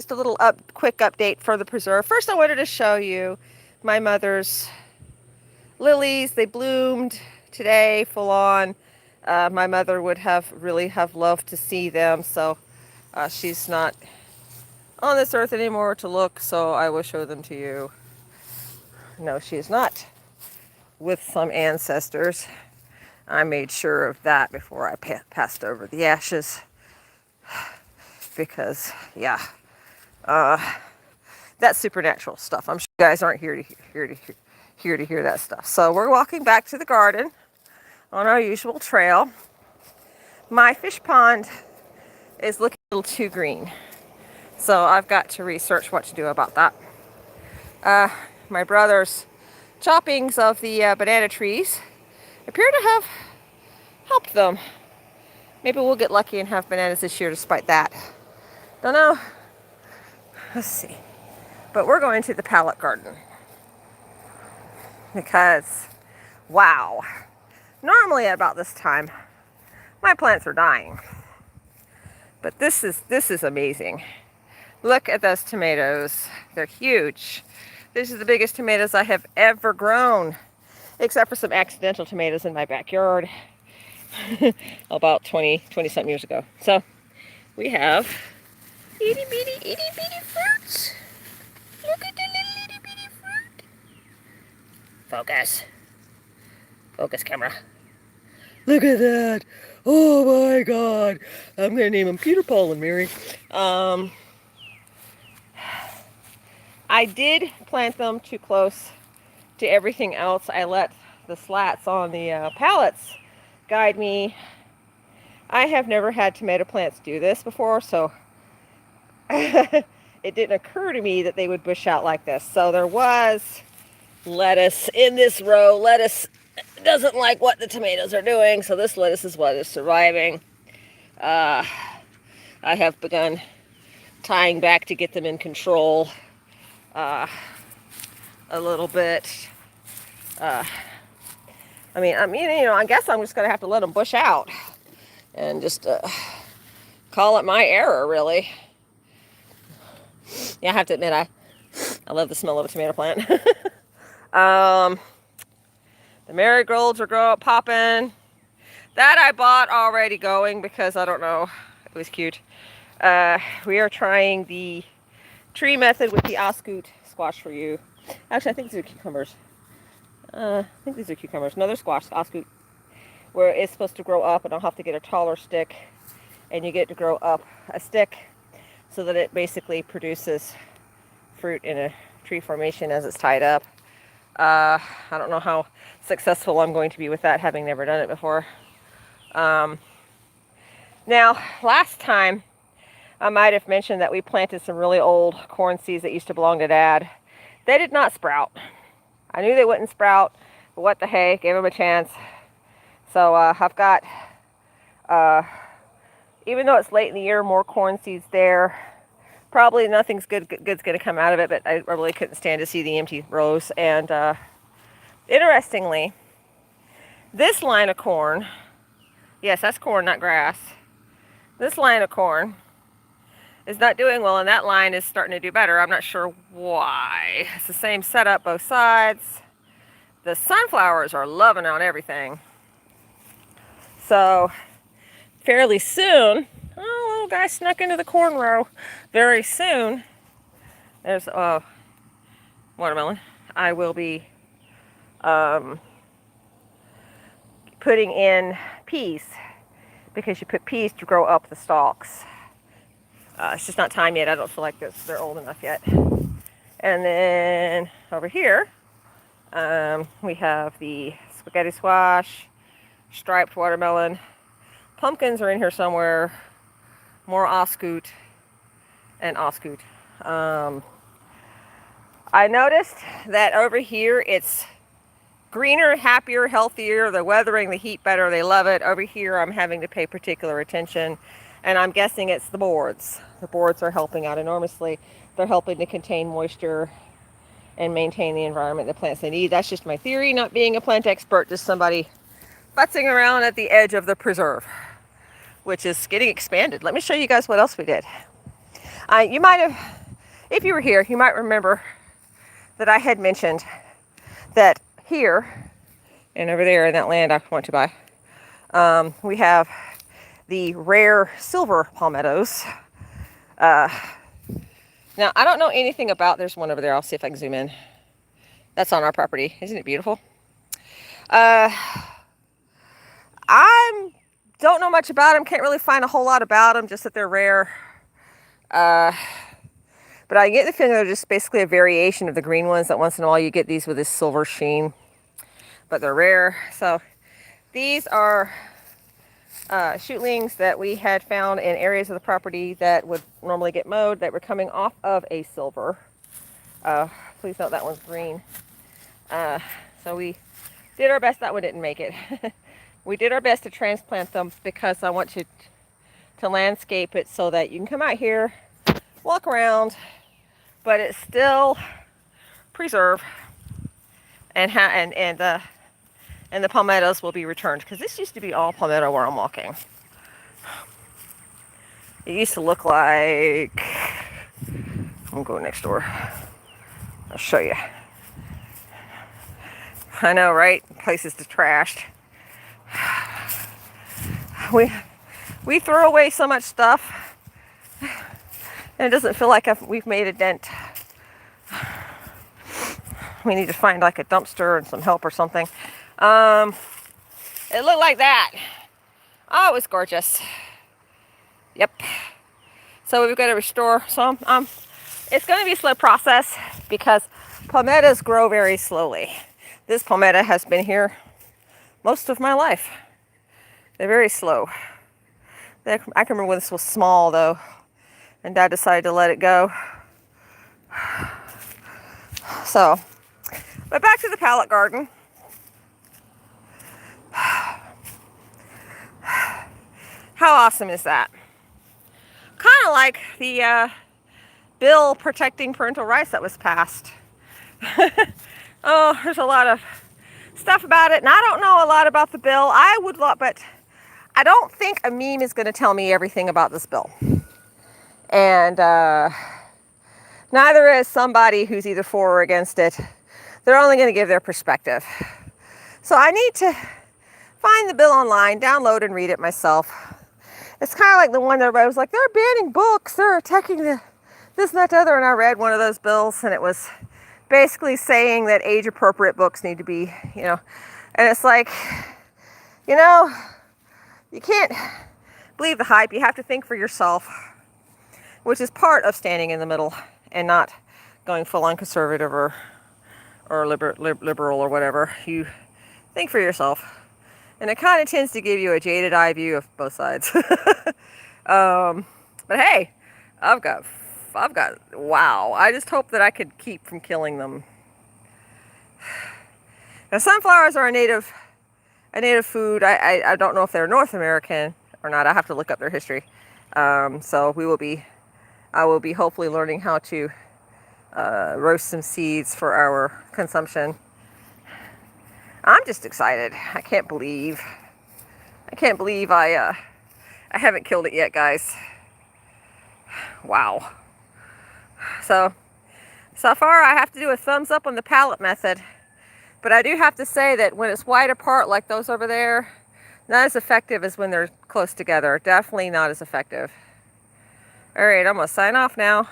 Just a little quick update for the preserve. First, I wanted to show you my mother's lilies. They bloomed today, full on. My mother would have really have loved to see them, so she's not on this earth anymore to look, so I will show them to you. No, she is not with some ancestors. I made sure of that before I passed over the ashes because, yeah, that's supernatural stuff. I'm sure you guys aren't here to hear that stuff. So we're walking back to the garden on our usual trail. My fish pond is looking a little too green, so I've got to research what to do about that. My brother's choppings of the banana trees appear to have helped them. Maybe we'll get lucky and have bananas this year despite that. Don't know. Let's see. But we're going to the pallet garden because, wow, normally at about this time, my plants are dying. But this is amazing. Look at those tomatoes. They're huge. This is the biggest tomatoes I have ever grown, except for some accidental tomatoes in my backyard about 20 something years ago. So we have itty bitty fruits. Look at the little itty bitty fruit. Focus. Focus, camera. Look at that. Oh my God. I'm going to name him Peter, Paul, and Mary. I did plant them too close to everything else. I let the slats on the pallets guide me. I have never had tomato plants do this before, so it didn't occur to me that they would bush out like this. So there was lettuce in this row. Lettuce doesn't like what the tomatoes are doing, so this lettuce is what is surviving. I have begun tying back to get them in control a little bit. I guess I'm just going to have to let them bush out and just call it my error, really. Yeah, I have to admit, I love the smell of a tomato plant. The marigolds are popping. That I bought already going because I don't know, it was cute. We are trying the tree method with the oscoot squash for you. Actually, I think these are cucumbers. No, they're squash, oscoot, where it's supposed to grow up, and I'll have to get a taller stick, and you get to grow up a stick so that it basically produces fruit in a tree formation as it's tied up. I don't know how successful I'm going to be with that, having never done it before. Now, last time, I might have mentioned that we planted some really old corn seeds that used to belong to Dad. They did not sprout. I knew they wouldn't sprout, but what the hey, gave them a chance. So I've got, even though it's late in the year, more corn seeds there. Probably nothing's good's going to come out of it, but I really couldn't stand to see the empty rows. And interestingly, this line of corn, yes, that's corn, not grass. This line of corn is not doing well, and that line is starting to do better. I'm not sure why. It's the same setup, both sides. The sunflowers are loving on everything. So, fairly soon, oh, little guy snuck into the corn row. Very soon, there's watermelon. I will be putting in peas, because you put peas to grow up the stalks. It's just not time yet. I don't feel like they're old enough yet. And then over here, we have the spaghetti squash, striped watermelon. Pumpkins are in here somewhere. More oscoot and oscoot. I noticed that over here it's greener, happier, healthier. They're weathering the heat better. They love it. Over here I'm having to pay particular attention, and I'm guessing it's the boards. The boards are helping out enormously. They're helping to contain moisture and maintain the environment the plants they need. That's just my theory, not being a plant expert, just somebody futzing around at the edge of the preserve, which is getting expanded. Let me show you guys what else we did. You might have, if you were here, you might remember that I had mentioned that here and over there in that land I want to buy, we have the rare silver palmettos. Now, I don't know anything about, there's one over there. I'll see if I can zoom in. That's on our property. Isn't it beautiful? I don't know much about them. Can't really find a whole lot about them, just that they're rare. But I get the feeling they're just basically a variation of the green ones, that once in a while you get these with this silver sheen. But they're rare. So these are shootlings that we had found in areas of the property that would normally get mowed that were coming off of a silver. Please note that one's green. So we did our best. That one didn't make it. We did our best to transplant them because I want to landscape it so that you can come out here, walk around, but it's still preserved, and the palmettos will be returned, because this used to be all palmetto where I'm walking. It used to look like, I'll go next door. I'll show you. I know, right? Place is trashed. We throw away so much stuff, and it doesn't feel like we've made a dent. We need to find like a dumpster and some help or something. It looked like that. Oh, it was gorgeous. Yep. So we've got to restore some. It's going to be a slow process because palmettos grow very slowly. This palmetto has been here most of my life. They're very slow. I can remember when this was small though, and Dad decided to let it go. So, but back to the pallet garden. How awesome is that? Kind of like the bill protecting parental rights that was passed. Oh, there's a lot of stuff about it, and I don't know a lot about the bill. But I don't think a meme is going to tell me everything about this bill. And neither is somebody who's either for or against it. They're only going to give their perspective. So I need to find the bill online, download and read it myself. It's kind of like the one that I was like, they're banning books, they're attacking this and that, other. And I read one of those bills, and it was basically saying that age-appropriate books need to be, and it's like, you can't believe the hype. You have to think for yourself, which is part of standing in the middle and not going full-on conservative or liberal or whatever. You think for yourself. And it kind of tends to give you a jaded eye view of both sides. But hey, I've got, wow. I just hope that I could keep from killing them. Now, sunflowers are a native food. I don't know if they're North American or not. I have to look up their history. So I will be hopefully learning how to roast some seeds for our consumption. I'm just excited. I can't believe I haven't killed it yet, guys. Wow. So far I have to do a thumbs up on the pallet method. But I do have to say that when it's wide apart like those over there, not as effective as when they're close together. Definitely not as effective. All right, I'm going to sign off now.